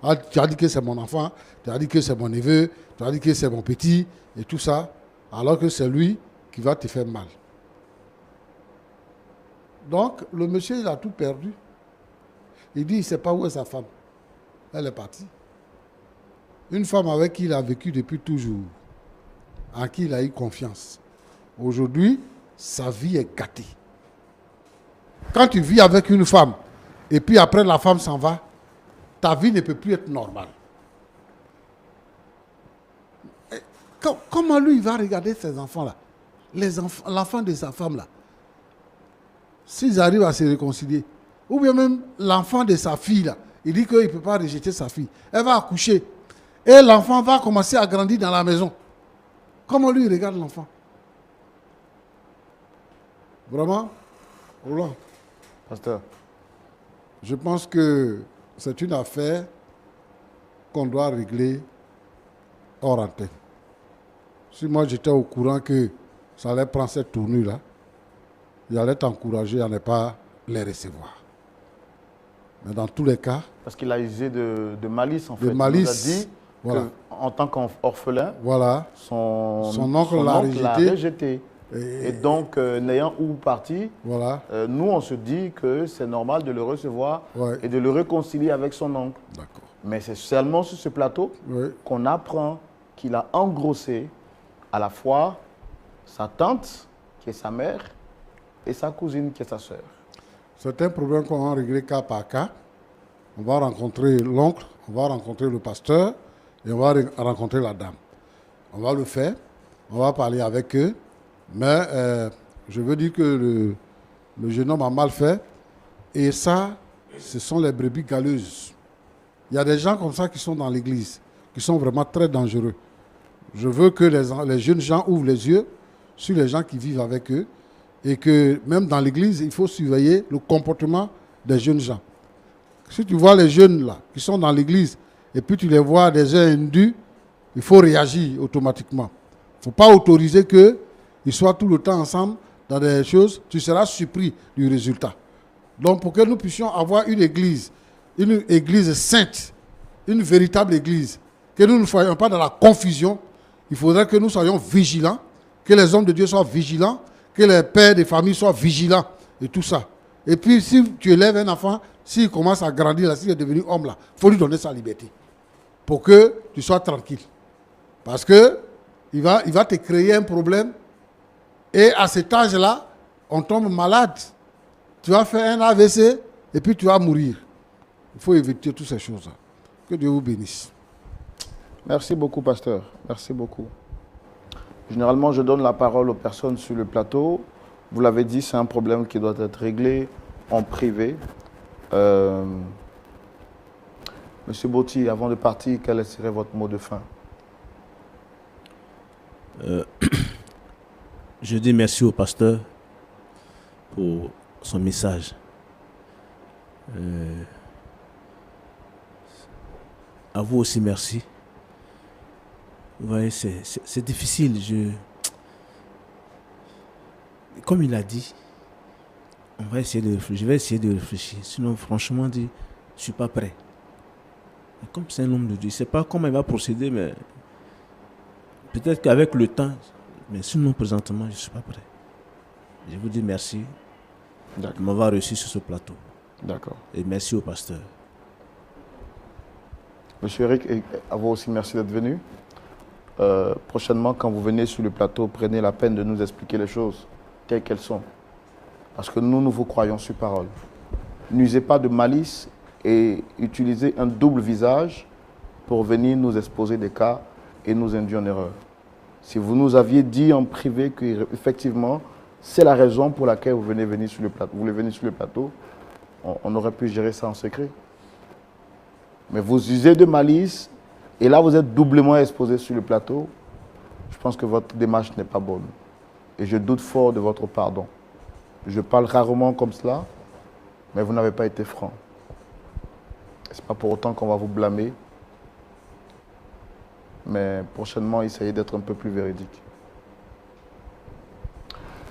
Ah, tu as dit que c'est mon enfant, tu as dit que c'est mon neveu, tu as dit que c'est mon petit, et tout ça, alors que c'est lui qui va te faire mal. Donc, le monsieur, il a tout perdu. Il dit, il ne sait pas où est sa femme. Elle est partie. Une femme avec qui il a vécu depuis toujours, en qui il a eu confiance. Aujourd'hui, sa vie est gâtée. Quand tu vis avec une femme, et puis après la femme s'en va, ta vie ne peut plus être normale. Comment lui, il va regarder ses enfants-là, l'enfant de sa femme-là, s'ils arrivent à se réconcilier, ou bien même l'enfant de sa fille-là, il dit qu'il ne peut pas rejeter sa fille. Elle va accoucher, et l'enfant va commencer à grandir dans la maison. Comment lui, il regarde l'enfant? Vraiment, Roland, Pasteur, je pense que c'est une affaire qu'on doit régler hors antenne. Si moi j'étais au courant que ça allait prendre cette tournure-là, j'allais t'encourager à ne pas les recevoir. Mais dans tous les cas... Parce qu'il a usé de malice, en fait. Malice, il nous a dit voilà. qu'en tant qu'orphelin, Voilà. son oncle l'a rejeté. Et donc, n'ayant où parti, voilà. Nous, on se dit que c'est normal de le recevoir Ouais. et de le réconcilier avec son oncle. D'accord. Mais c'est seulement sur ce plateau qu'on apprend qu'il a engrossé à la fois sa tante, qui est sa mère, et sa cousine, qui est sa sœur. Certains problèmes qu'on va régler cas par cas. On va rencontrer l'oncle, on va rencontrer le pasteur et on va rencontrer la dame. On va le faire, on va parler avec eux, mais je veux dire que le jeune homme a mal fait et ça, ce sont les brebis galeuses. Il y a des gens comme ça qui sont dans l'église, qui sont vraiment très dangereux. Je veux que les jeunes gens ouvrent les yeux sur les gens qui vivent avec eux et que même dans l'église, il faut surveiller le comportement des jeunes gens. Si tu vois les jeunes là, qui sont dans l'église, et puis tu les vois des heures indues, il faut réagir automatiquement. Il ne faut pas autoriser qu'ils soient tout le temps ensemble dans des choses, tu seras surpris du résultat. Donc pour que nous puissions avoir une église sainte, une véritable église, que nous ne soyons pas dans la confusion, il faudrait que nous soyons vigilants, que les hommes de Dieu soient vigilants, que les pères de famille soient vigilants et tout ça. Et puis si tu élèves un enfant, s'il commence à grandir, s'il est devenu homme là, il faut lui donner sa liberté pour que tu sois tranquille. Parce que il va te créer un problème et à cet âge-là, on tombe malade. Tu vas faire un AVC et puis tu vas mourir. Il faut éviter toutes ces choses-là. Que Dieu vous bénisse. Merci beaucoup, pasteur. Merci beaucoup. Généralement, je donne la parole aux personnes sur le plateau. Vous l'avez dit, c'est un problème qui doit être réglé en privé. Monsieur Botti, avant de partir, quel serait votre mot de fin? Je dis merci au pasteur pour son message. À vous aussi, merci. Vous voyez, c'est difficile. Comme il a dit, je vais essayer de réfléchir. Sinon, franchement, je ne suis pas prêt. Et comme c'est un homme de Dieu, je ne sais pas comment il va procéder, mais peut-être qu'avec le temps, mais sinon, présentement, je ne suis pas prêt. Je vous dis merci de m'avoir reçu sur ce plateau. D'accord. Et merci au pasteur. Monsieur Eric, à vous aussi, merci d'être venu. Prochainement, quand vous venez sur le plateau, prenez la peine de nous expliquer les choses telles qu'elles sont. Parce que nous vous croyons sur parole. N'usez pas de malice et utilisez un double visage pour venir nous exposer des cas et nous induire en erreur. Si vous nous aviez dit en privé qu'effectivement, c'est la raison pour laquelle vous voulez venir sur le plateau, on aurait pu gérer ça en secret. Mais vous usez de malice et là vous êtes doublement exposé sur le plateau. Je pense que votre démarche n'est pas bonne. Et je doute fort de votre pardon. Je parle rarement comme cela, mais vous n'avez pas été franc. Ce n'est pas pour autant qu'on va vous blâmer. Mais prochainement, essayez d'être un peu plus véridique.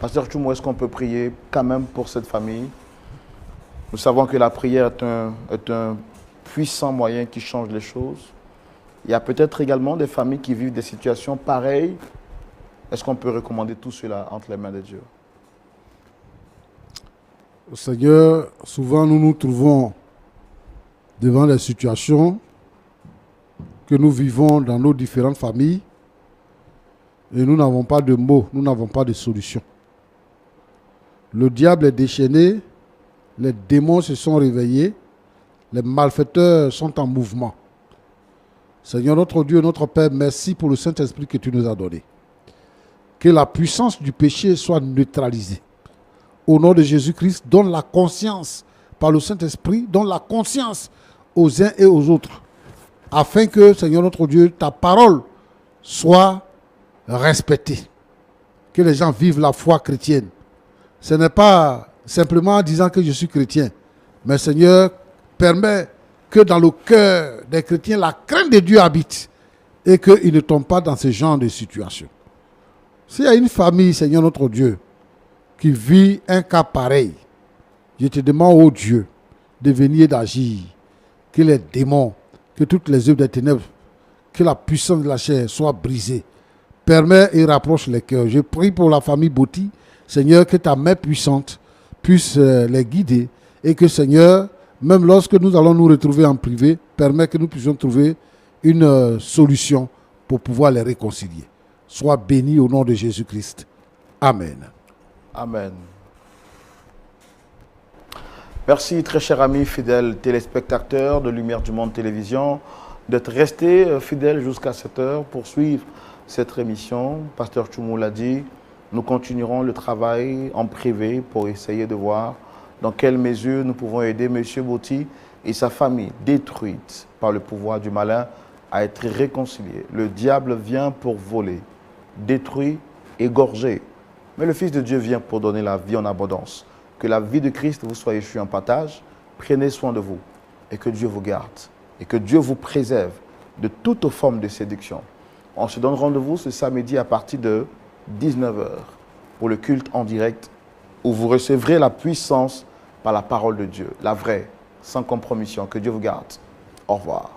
Pasteur Tchoumou, est-ce qu'on peut prier quand même pour cette famille? Nous savons que la prière est un puissant moyen qui change les choses. Il y a peut-être également des familles qui vivent des situations pareilles. Est-ce qu'on peut recommander tout cela entre les mains de Dieu? Seigneur, souvent nous nous trouvons devant des situations que nous vivons dans nos différentes familles et nous n'avons pas de mots, nous n'avons pas de solution. Le diable est déchaîné, les démons se sont réveillés, les malfaiteurs sont en mouvement. Seigneur notre Dieu, notre Père, merci pour le Saint-Esprit que tu nous as donné. Que la puissance du péché soit neutralisée. Au nom de Jésus-Christ, donne la conscience par le Saint-Esprit, donne la conscience aux uns et aux autres, afin que, Seigneur notre Dieu, ta parole soit respectée. Que les gens vivent la foi chrétienne. Ce n'est pas simplement en disant que je suis chrétien, mais Seigneur, permet que dans le cœur des chrétiens, la crainte de Dieu habite et qu'ils ne tombent pas dans ce genre de situation. S'il y a une famille, Seigneur notre Dieu, qui vit un cas pareil, je te demande, ô Dieu, de venir d'agir, que les démons, que toutes les œuvres des ténèbres, que la puissance de la chair soit brisée. Permets et rapproche les cœurs. Je prie pour la famille Botti, Seigneur, que ta main puissante puisse les guider et que, Seigneur, même lorsque nous allons nous retrouver en privé, permets que nous puissions trouver une solution pour pouvoir les réconcilier. Sois béni au nom de Jésus-Christ. Amen. Amen. Merci, très chers amis fidèles téléspectateurs de Lumière du Monde Télévision, d'être restés fidèles jusqu'à cette heure pour suivre cette émission. Pasteur Tchoumou l'a dit, nous continuerons le travail en privé pour essayer de voir dans quelle mesure nous pouvons aider M. Botti et sa famille, détruite par le pouvoir du malin, à être réconciliés. Le diable vient pour voler, détruire, égorger. Mais le Fils de Dieu vient pour donner la vie en abondance. Que la vie de Christ vous soit échue en partage. Prenez soin de vous et que Dieu vous garde et que Dieu vous préserve de toute forme de séduction. On se donne rendez-vous ce samedi à partir de 19 h pour le culte en direct où vous recevrez la puissance par la parole de Dieu, la vraie, sans compromission. Que Dieu vous garde. Au revoir.